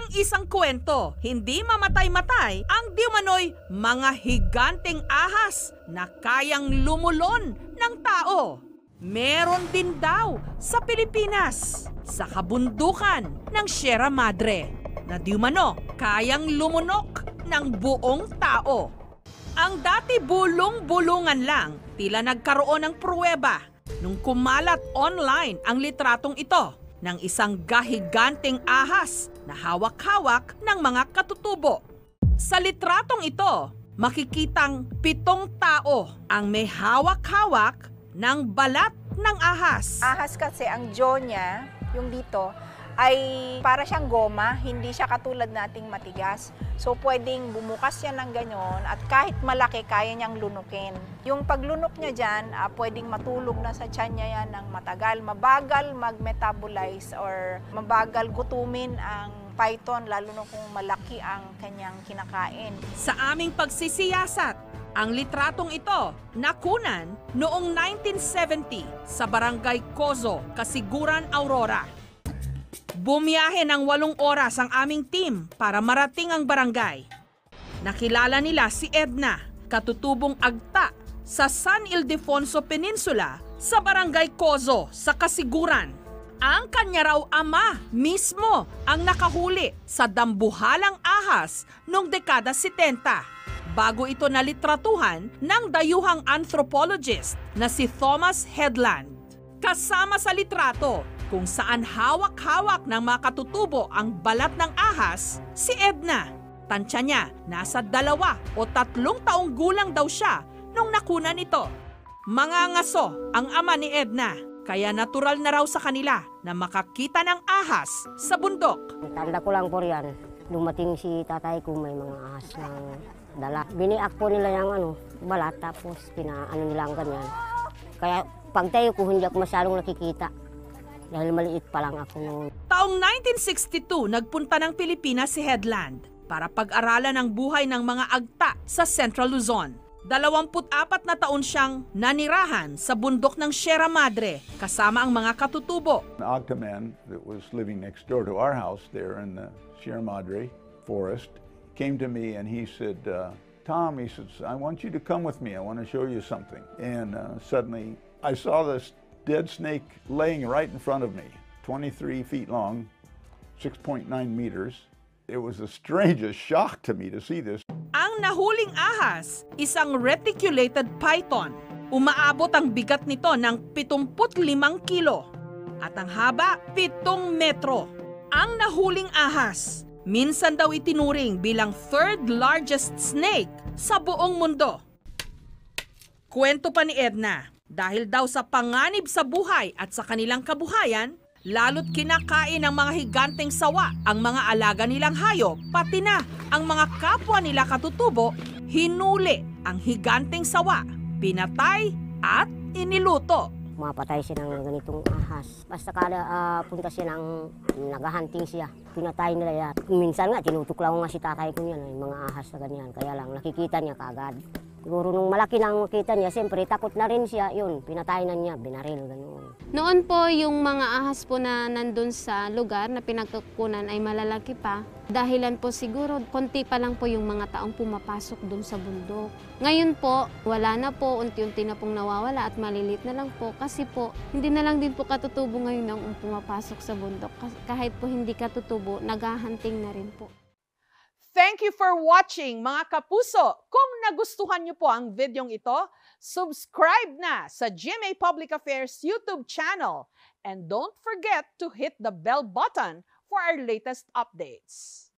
Ang isang kwento, hindi mamatay-matay ang di umano'y mga higanteng ahas na kayang lumulon ng tao. Meron din daw sa Pilipinas, sa kabundukan ng Sierra Madre, na di umano kayang lumunok ng buong tao. Ang dati bulong-bulungan lang, tila nagkaroon ng pruweba nung kumalat online ang litratong ito ng isang gahiganteng ahas na hawak-hawak ng mga katutubo. Sa litratong ito, makikitang 7 tao ang may hawak-hawak ng balat ng ahas. Ahas kasi ang jaw niya, yung dito, ay para siyang goma, hindi siya katulad nating matigas. So pwedeng bumukas siya ng ganyan at kahit malaki, kaya niyang lunukin. Yung paglunok niya dyan, pwedeng matulog na sa tiyan niya yan ng matagal. Mabagal mag-metabolize or mabagal gutumin ang python, lalo na kung malaki ang kanyang kinakain. Sa aming pagsisiyasat, ang litratong ito nakunan noong 1970 sa Barangay Cozo, Kasiguran, Aurora. Bumiyahe ng 8 oras ang aming team para marating ang barangay. Nakilala nila si Edna, katutubong agta sa San Ildefonso Peninsula sa Barangay Cozo sa Kasiguran. Ang kanya raw ama mismo ang nakahuli sa dambuhalang ahas noong dekada 70. Bago ito nalitratuhan ng dayuhang anthropologist na si Thomas Headland. Kasama sa litrato kung saan hawak-hawak ng mga katutubo ang balat ng ahas, si Edna. Tansya niya, nasa 2 o 3 taong gulang daw siya nung nakunan ito. Mangangaso ang ama ni Edna, kaya natural na raw sa kanila na makakita ng ahas sa bundok. Tanda ko lang po riyan, dumating si tatay ko may mga ahas na dala. Biniak po nila yung balat, tapos pinaano nila ang ganyan. Kaya pagtayo ko, hindi ako masyadong nakikita. Dahil maliit pa lang ako noon. Taong 1962, nagpunta ng Pilipinas si Headland para pag-aralan ang buhay ng mga agta sa Central Luzon. 24 na taon siyang nanirahan sa bundok ng Sierra Madre kasama ang mga katutubo. An Agta man that was living next door to our house there in the Sierra Madre forest came to me and he said, Tom, he says, I want you to come with me. I want to show you something. And suddenly I saw this dead snake laying right in front of me, 23 feet long, 6.9 meters. It was the strangest shock to me to see this. Ang nahuling ahas, isang reticulated python. Umaabot ang bigat nito ng 75 kilo at ang haba 7 metro. Ang nahuling ahas, minsan daw itinuring bilang 3rd largest snake sa buong mundo. Kwento pa ni Edna, dahil daw sa panganib sa buhay at sa kanilang kabuhayan, lalo't kinakain ng mga higanteng sawa ang mga alaga nilang hayop, pati na ang mga kapwa nila katutubo, hinuli ang higanteng sawa, pinatay at iniluto. Mapatay siya ng ganitong ahas. Basta kada punta siya ng naghahunting siya, pinatay nila yan. Minsan nga, tinutuklaw nga si tatay ko yan, yung mga ahas na ganyan. Kaya lang, nakikita niya kagad. Siguro nung malaki nang makita niya, siyempre takot na rin siya, yun, pinatay na niya, binaril, ganoon. Noon po, yung mga ahas po na nandun sa lugar na pinagkukunan ay malalaki pa. Dahilan po siguro, konti pa lang po yung mga taong pumapasok dun sa bundok. Ngayon po, wala na po, unti-unti na pong nawawala at malilit na lang po. Kasi po, hindi na lang din po katutubo ngayon ang pumapasok sa bundok. Kahit po hindi katutubo, naghahunting na rin po. Thank you for watching, mga kapuso. Kung nagustuhan niyo po ang videong ito, subscribe na sa GMA Public Affairs YouTube channel. And don't forget to hit the bell button for our latest updates.